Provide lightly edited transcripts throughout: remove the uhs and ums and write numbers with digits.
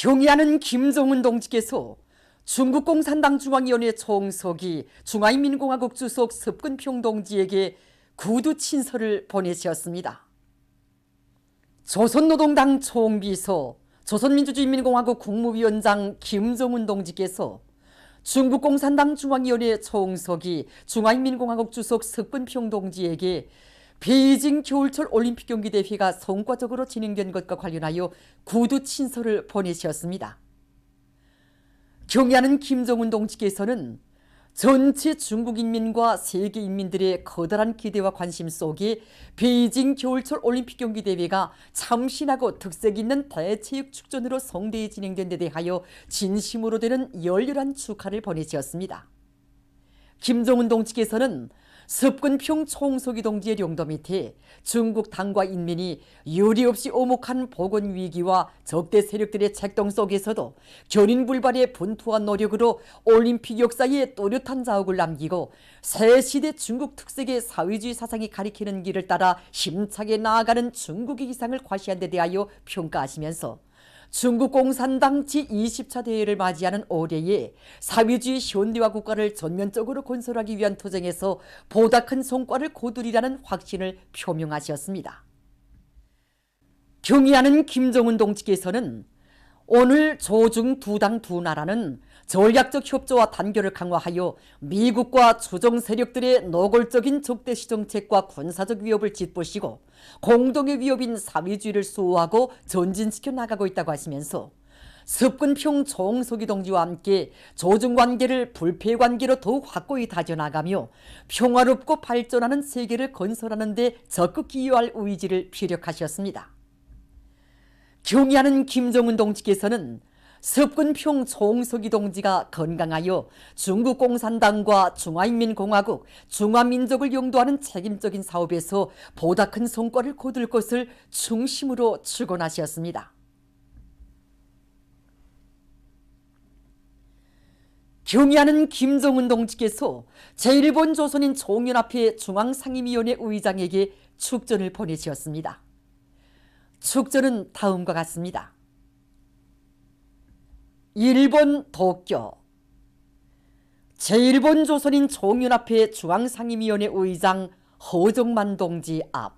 경의하는 김정은 동지께서 중국 공산당 중앙위원회 총서기 중화인민공화국 주석 습근평 동지에게 구두 친서를 보내셨습니다. 조선노동당 총비서 조선민주주의인민공화국 국무위원장 김정은 동지께서 중국 공산당 중앙위원회 총서기 중화인민공화국 주석 습근평 동지에게 베이징 겨울철 올림픽 경기대회가 성과적으로 진행된 것과 관련하여 구두 친서를 보내셨습니다. 경의하는 김정은 동지께서는 전체 중국 인민과 세계 인민들의 커다란 기대와 관심 속에 베이징 겨울철 올림픽 경기대회가 참신하고 특색 있는 대체육 축전으로 성대히 진행된 데 대하여 진심으로 되는 열렬한 축하를 보내셨습니다. 김정은 동지께서는 습근평 총서기 동지의 령도 밑에 중국 당과 인민이 유례없이 오목한 보건 위기와 적대 세력들의 책동 속에서도 견인불발의 분투한 노력으로 올림픽 역사에 또렷한 자욱을 남기고 새 시대 중국 특색의 사회주의 사상이 가리키는 길을 따라 힘차게 나아가는 중국의 기상을 과시한 데 대하여 평가하시면서 중국 공산당 제20차 대회를 맞이하는 올해에 사회주의 현대화 국가를 전면적으로 건설하기 위한 투쟁에서 보다 큰 성과를 거두리라는 확신을 표명하셨습니다. 경의하는 김정은 동지께서는 오늘 조중 두 당 두 나라는 전략적 협조와 단결을 강화하여 미국과 추종 세력들의 노골적인 적대시 정책과 군사적 위협을 뒷부시고 공동의 위협인 사회주의를 수호하고 전진시켜 나가고 있다고 하시면서 습근평 총서기 동지와 함께 조중관계를 불패관계로 더욱 확고히 다져나가며 평화롭고 발전하는 세계를 건설하는 데 적극 기여할 의지를 피력하셨습니다. 경의하는 김정은 동지께서는 습근평 총서기 동지가 건강하여 중국 공산당과 중화인민공화국, 중화민족을 영도하는 책임적인 사업에서 보다 큰 성과를 거둘 것을 중심으로 축원하셨습니다. 경의하는 김정은 동지께서 제1본 조선인 총연합회 중앙상임위원회 의장에게 축전을 보내주셨습니다. 축전은 다음과 같습니다. 1번 도쿄 제1본 조선인 총연합회 중앙상임위원회 의장 허정만 동지 앞.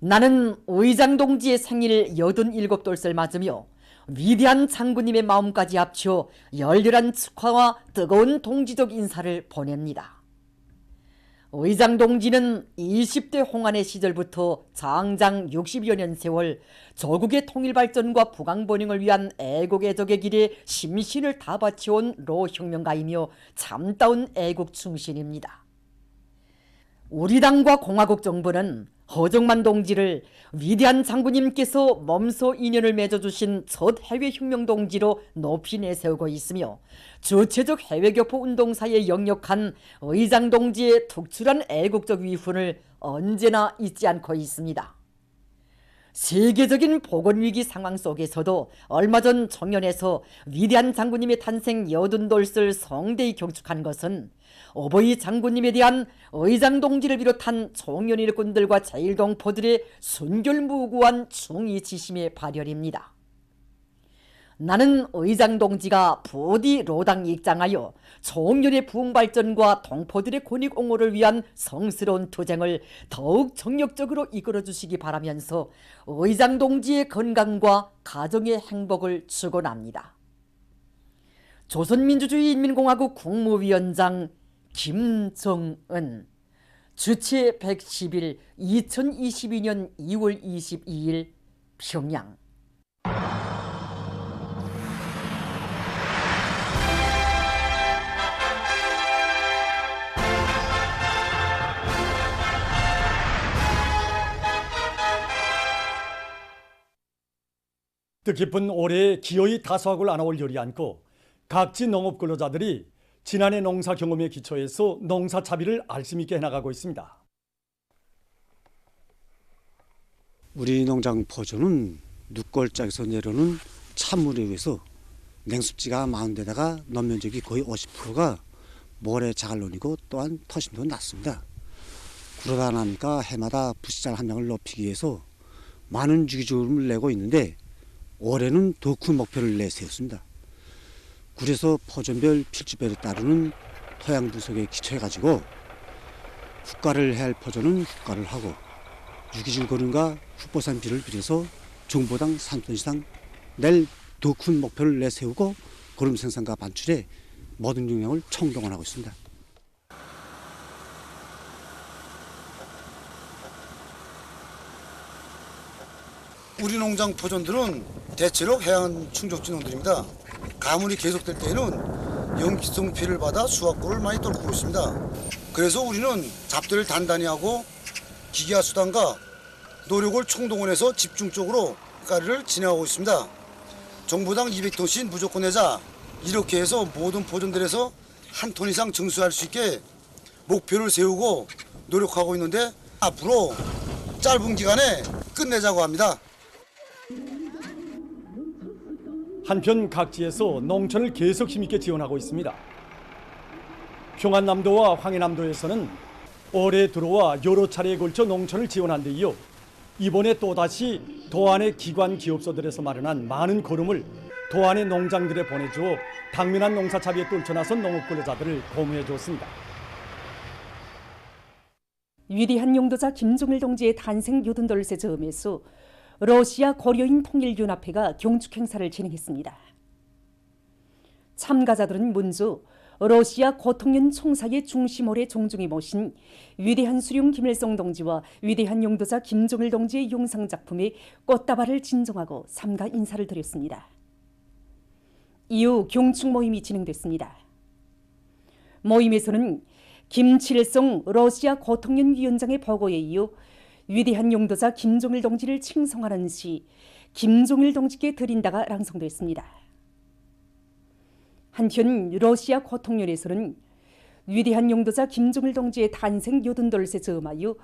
나는 의장 동지의 생일 87돌을 맞으며 위대한 장군님의 마음까지 합쳐 열렬한 축하와 뜨거운 동지적 인사를 보냅니다. 의장 동지는 20대 홍안의 시절부터 장장 60여 년 세월 조국의 통일발전과 부강번영을 위한 애국애적의 길에 심신을 다 바쳐온 로혁명가이며 참다운 애국충신입니다. 우리 당과 공화국 정부는 허정만 동지를 위대한 장군님께서 몸소 인연을 맺어주신 첫 해외혁명 동지로 높이 내세우고 있으며 주체적 해외교포 운동사에 역력한 의장 동지의 특출한 애국적 위훈을 언제나 잊지 않고 있습니다. 세계적인 보건위기 상황 속에서도 얼마 전 청년에서 위대한 장군님의 탄생 80돌을 성대히 경축한 것은 어버이 장군님에 대한 의장 동지를 비롯한 총연 일꾼들과 제1동포들의 순결무구한 충의지심의 발현입니다. 나는 의장 동지가 부디 로당 입장하여 총연의 부흥발전과 동포들의 권익 옹호를 위한 성스러운 투쟁을 더욱 정력적으로 이끌어주시기 바라면서 의장 동지의 건강과 가정의 행복을 축원합니다. 조선민주주의인민공화국 국무위원장 김정은 주체 110일 2022년 2월 22일 평양. 뜻깊은 올해에 기어이 다수학을 안아올 열이 않고 각지 농업 근로자들이 지난해 농사 경험에 기초해서 농사 차비를 알심 있게 해나가고 있습니다. 우리 농장 포조는 눕골짝에서 내려오는 찬물에 의해서 냉습지가 많은 데다가 논면적이 거의 50%가 모래 자갈론이고 또한 터심도 낮습니다. 그러다 나니까 해마다 부시장 함량을 높이기 위해서 많은 유기적을 내고 있는데 올해는 더 큰 목표를 내세웠습니다. 그래서 포전별 필지별에 따르는 토양 분석에 기초해가지고 국가를 해야 할 포전은 국가를 하고 유기질 거름과 fut보산비를 비례해서 정보당 3톤 이상 낼 더 큰 목표를 내세우고 거름 생산과 반출에 모든 역량을 총동원하고 있습니다. 우리 농장 포전들은 대체로 해안 충족지 농들입니다. 가물이 계속될 때에는 연기성 피해를 받아 수확고를 많이 떨고 있습니다. 그래서 우리는 잡들을 단단히 하고 기계화 수단과 노력을 총동원해서 집중적으로 가리를 진행하고 있습니다. 정보당 200톤씩 무조건 내자, 이렇게 해서 모든 포전들에서 1톤 이상 증수할 수 있게 목표를 세우고 노력하고 있는데 앞으로 짧은 기간에 끝내자고 합니다. 한편 각지에서 농촌을 계속 힘있게 지원하고 있습니다. 평안남도와 황해남도에서는 올해 들어와 여러 차례에 걸쳐 농촌을 지원한 데 이어 이번에 또다시 도안의 기관 기업소들에서 마련한 많은 거름을 도안의 농장들에 보내주어 당면한 농사 차비에 떨쳐나선 농업 근로자들을 고무해 줬습니다. 위대한 용도자 김종일 동지의 탄생 83세 즈음에서 러시아 고려인 통일연합회가 경축 행사를 진행했습니다. 참가자들은 먼저 러시아 고통연 총사의 중심홀에 종중에 모신 위대한 수령 김일성 동지와 위대한 용도자 김종일 동지의 용상작품에 꽃다발을 진정하고 삼가 인사를 드렸습니다. 이후 경축 모임이 진행됐습니다. 모임에서는 김칠성 러시아 고통연 위원장의 보고에 이어 위대한 용도자 김종일 동지를 칭송하는 시 김종일 동지께 드린다가 랑송됐습니다. 한편 러시아 고통연에서는 위대한 용도자 김종일 동지의 탄생 82세 즈음하여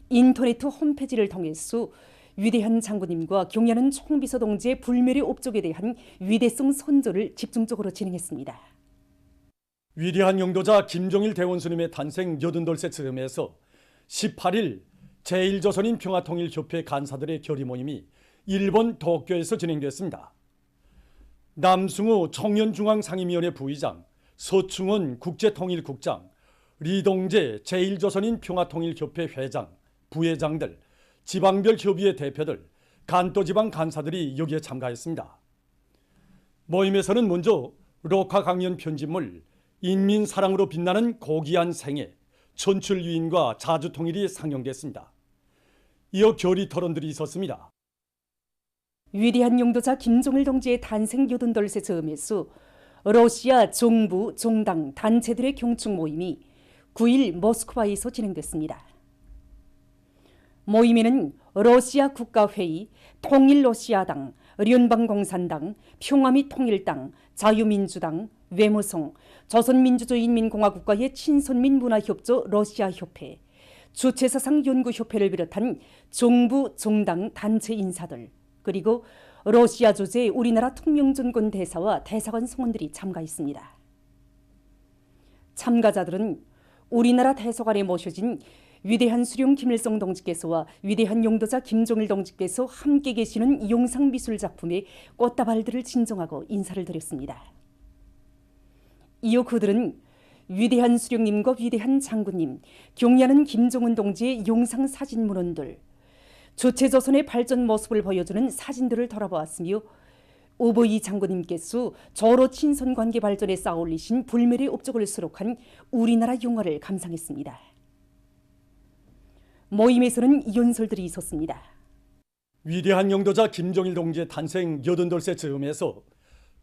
인터넷 홈페이지를 통해서 위대한 장군님과 경연한 총비서 동지의 불멸의 업적에 대한 위대성 선조를 집중적으로 진행했습니다. 위대한 용도자 김종일 대원수님의 탄생 82세 즈음에서 18일 제1조선인 평화통일협회 간사들의 결의 모임이 일본 도쿄에서 진행됐습니다. 남승우 청년중앙상임위원회 부의장, 서충원 국제통일국장, 리동재 제1조선인 평화통일협회 회장, 부회장들, 지방별 협의회 대표들, 간도지방 간사들이 여기에 참가했습니다. 모임에서는 먼저 록화 강연 편집물 인민사랑으로 빛나는 고귀한 생애, 천출유인과 자주통일이 상영됐습니다. 이어 결의 토론들이 있었습니다. 위대한 용도자 김종일 동지의 탄생 82세 즈음에서 러시아 정부, 정당, 단체들의 경축 모임이 9일 모스크바에서 진행됐습니다. 모임에는 러시아 국가회의, 통일러시아당, 연방공산당, 평화및 통일당, 자유민주당, 외무성, 조선민주주의인민공화국과의 친선민문화협조 러시아협회, 주체사상연구협회를 비롯한 정부, 정당, 단체 인사들, 그리고 러시아 주재 우리나라 특명전권 대사와 대사관 성원들이 참가했습니다. 참가자들은 우리나라 대사관에 모셔진 위대한 수령 김일성 동지께서와 위대한 용도자 김종일 동지께서 함께 계시는 영상미술 작품에 꽃다발들을 진정하고 인사를 드렸습니다. 이어 그들은 위대한 수령님과 위대한 장군님, 경야는 김정은 동지의 영상 사진 문헌들, 주체조선의 발전 모습을 보여주는 사진들을 돌아보았으며 오보이 장군님께서 저로 친선관계 발전에 쌓아올리신 불멸의 업적을 수록한 우리나라 영화를 감상했습니다. 모임에서는 연설들이 있었습니다. 위대한 용도자 김종일 동지의 탄생 82세 즈음에서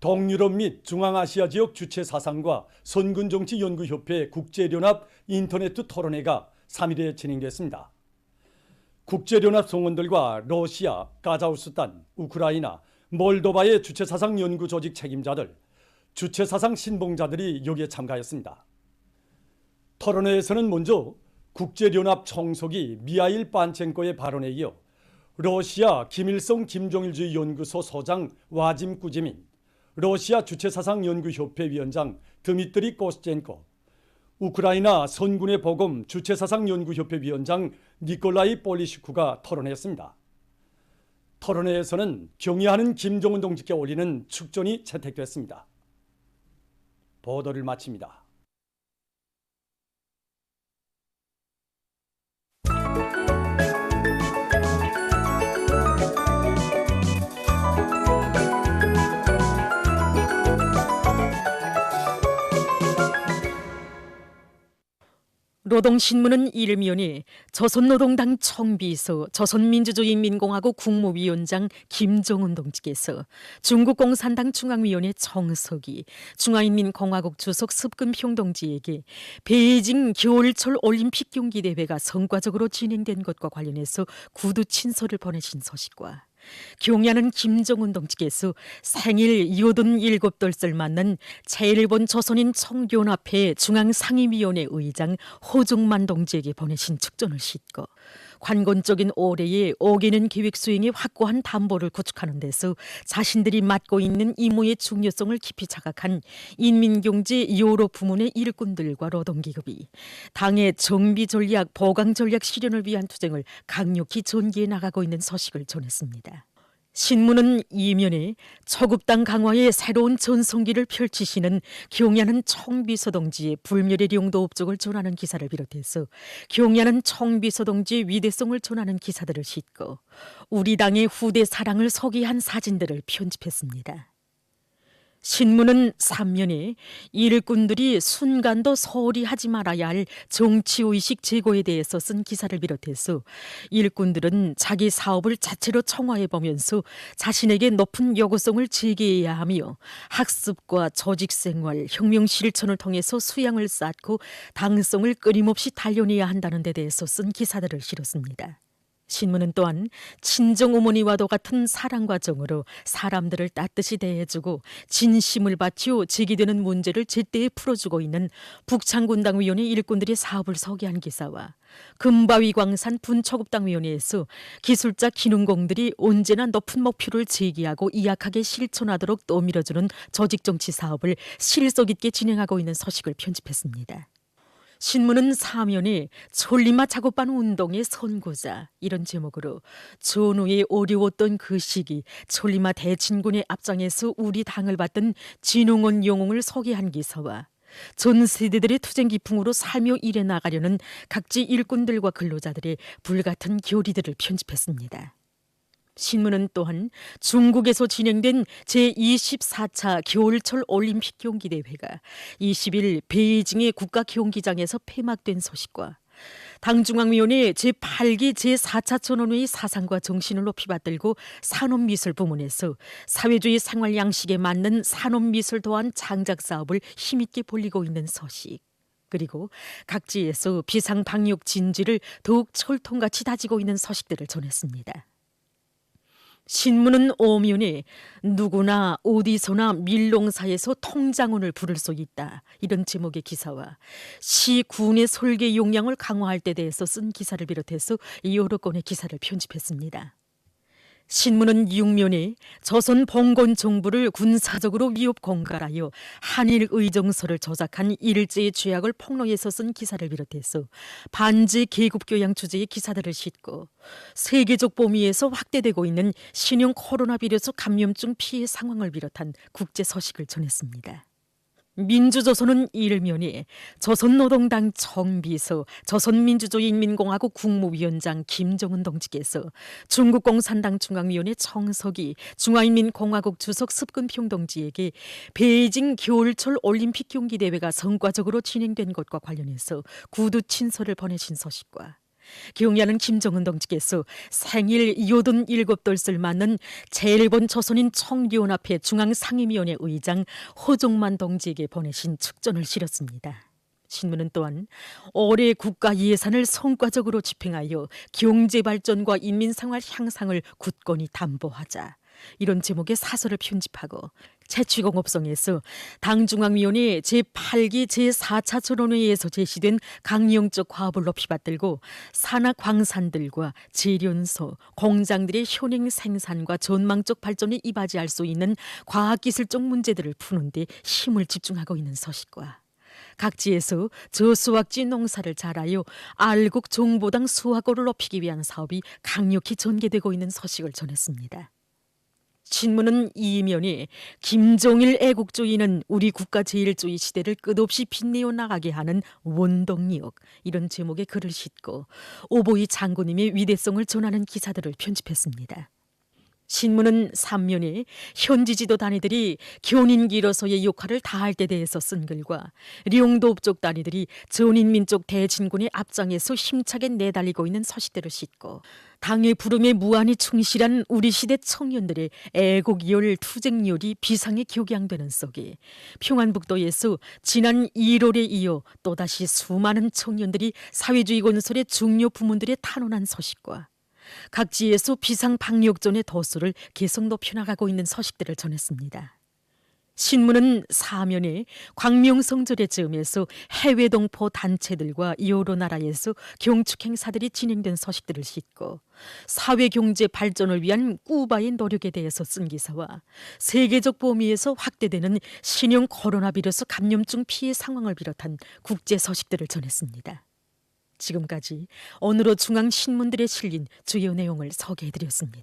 동유럽 및 중앙아시아 지역 주체 사상과 선군정치연구협회 국제연합 인터넷 토론회가 3일에 진행됐습니다. 국제연합 성원들과 러시아, 카자흐스탄, 우크라이나, 몰도바의 주체사상 연구 조직 책임자들, 주체사상 신봉자들이 여기에 참가했습니다. 토론회에서는 먼저 국제연합 총석이 미하일 반첸코의 발언에 이어 러시아 김일성 김종일주의 연구소 소장 와짐 꾸지민, 러시아 주체사상연구협회 위원장 드미트리 코스첸코, 우크라이나 선군의 보검 주체사상연구협회 위원장 니콜라이 폴리시쿠가 토론했습니다. 토론회에서는 경의하는 김정은 동지께 올리는 축전이 채택됐습니다. 보도를 마칩니다. 노동신문은 일면에 조선노동당 총비서 조선민주주의인민공화국 국무위원장 김정은 동지께서 중국공산당 중앙위원회 총서기 중화인민공화국 주석 습근평 동지에게 베이징 겨울철 올림픽 경기대회가 성과적으로 진행된 것과 관련해서 구두 친서를 보내신 소식과 경야는 김정은 동지께서 생일 87덟을 맞는 제1본 조선인 총연합회 중앙상임위원회 의장 호종만 동지에게 보내신 축전을 싣고 관건적인 올해의 5개년 계획 수행에 확고한 담보를 구축하는 데서 자신들이 맡고 있는 임무의 중요성을 깊이 자각한 인민경제 여러 부문의 일꾼들과 노동기업이 당의 정비 전략, 보강 전략 실현을 위한 투쟁을 강력히 전개해 나가고 있는 소식을 전했습니다. 신문은 이면에 초급당 강화의 새로운 전성기를 펼치시는 경야는 총비서 동지의 불멸의 용도 업적을 전하는 기사를 비롯해서 경야는 총비서 동지의 위대성을 전하는 기사들을 싣고 우리 당의 후대 사랑을 소개한 사진들을 편집했습니다. 신문은 3면에 일꾼들이 순간도 소홀히 하지 말아야 할 정치의식 제고에 대해서 쓴 기사를 비롯해서 일꾼들은 자기 사업을 자체로 청화해보면서 자신에게 높은 요구성을 제기해야 하며 학습과 조직생활, 혁명실천을 통해서 수양을 쌓고 당성을 끊임없이 단련해야 한다는 데 대해서 쓴 기사들을 실었습니다. 신문은 또한 친정어머니와도 같은 사랑과 정으로 사람들을 따뜻이 대해주고 진심을 바치어 제기되는 문제를 제때에 풀어주고 있는 북창군당위원회 일꾼들의 사업을 소개한 기사와 금바위 광산 분초급당위원회에서 기술자 기능공들이 언제나 높은 목표를 제기하고 이약하게 실천하도록 떠밀어주는 조직정치 사업을 실속 있게 진행하고 있는 소식을 편집했습니다. 신문은 사면에 천리마 작업반 운동의 선구자 이런 제목으로 전후에 어려웠던 그 시기 천리마 대진군의 앞장에서 우리 당을 받던 진흥원 영웅을 소개한 기사와 전 세대들의 투쟁 기풍으로 살며 일해 나가려는 각지 일꾼들과 근로자들의 불같은 교리들을 편집했습니다. 신문은 또한 중국에서 진행된 제24차 겨울철 올림픽 경기대회가 20일 베이징의 국가경기장에서 폐막된 소식과 당중앙위원회 제8기 제4차 전원회의 사상과 정신을 높이 받들고 산업미술 부문에서 사회주의 생활 양식에 맞는 산업미술 또한 창작사업을 힘있게 벌리고 있는 소식, 그리고 각지에서 비상방역 진지를 더욱 철통같이 다지고 있는 소식들을 전했습니다. 신문은 오면에 누구나 어디서나 밀농사에서 통장원을 부를 수 있다 이런 제목의 기사와 시군의 설계 역량을 강화할 때 대해서 쓴 기사를 비롯해서 여러 건의 기사를 편집했습니다. 신문은 6면에 조선 봉건 정부를 군사적으로 위협 공갈하여 한일 의정서를 조작한 일제의 죄악을 폭로해서 쓴 기사를 비롯해서 반제 계급교양 주제의 기사들을 싣고 세계적 범위에서 확대되고 있는 신형 코로나 비로소 감염증 피해 상황을 비롯한 국제 소식을 전했습니다. 민주조선은 일면에 조선노동당 총비서 조선민주주의인민공화국 국무위원장 김정은 동지께서 중국공산당 중앙위원회 총서기 중화인민공화국 주석 습근평 동지에게 베이징 겨울철 올림픽 경기대회가 성과적으로 진행된 것과 관련해서 구두 친서를 보내신 소식과 경야는 김정은 동지께서 생일 87덟을 맞는 제1본 조선인 총연합회 중앙상임위원회 의장 호종만 동지에게 보내신 축전을 실었습니다. 신문은 또한 올해 국가 예산을 성과적으로 집행하여 경제발전과 인민생활 향상을 굳건히 담보하자 이런 제목의 사설을 편집하고 채취공업성에서 당중앙위원회 제8기 제4차 전원회의에서 제시된 강령적 과업을 높이 받들고 산악광산들과 재련소, 공장들의 현행 생산과 전망적 발전에 이바지할 수 있는 과학기술적 문제들을 푸는 데 힘을 집중하고 있는 소식과 각지에서 저수확지 농사를 잘하여 알곡 종보당 수확고를 높이기 위한 사업이 강력히 전개되고 있는 소식을 전했습니다. 신문은 이면에 김종일 애국주의는 우리 국가 제일주의 시대를 끝없이 빛내어 나가게 하는 원동력, 이런 제목의 글을 싣고 오보이 장군님의 위대성을 전하는 기사들을 편집했습니다. 신문은 3면에 현지 지도 단위들이 교닌기로서의 역할을 다할 때 대해서 쓴 글과 룡도읍족 단위들이 전인민족 대진군의 앞장에서 힘차게 내달리고 있는 소식들을 싣고 당의 부름에 무한히 충실한 우리 시대 청년들의 애국열, 투쟁열이 비상에 격양되는 속에 평안북도에서 지난 1월에 이어 또다시 수많은 청년들이 사회주의 건설의 중요 부문들에 탄원한 소식과 각지에서 비상방역전의 도수를 계속 높여나가고 있는 소식들을 전했습니다. 신문은 사면에 광명성절의 즈음에서 해외 동포 단체들과 여러 나라에서 경축 행사들이 진행된 소식들을 싣고 사회경제 발전을 위한 쿠바의 노력에 대해서 쓴 기사와 세계적 범위에서 확대되는 신형 코로나 바이러스 감염증 피해 상황을 비롯한 국제 소식들을 전했습니다. 지금까지 오늘의 중앙신문들에 실린 주요 내용을 소개해드렸습니다.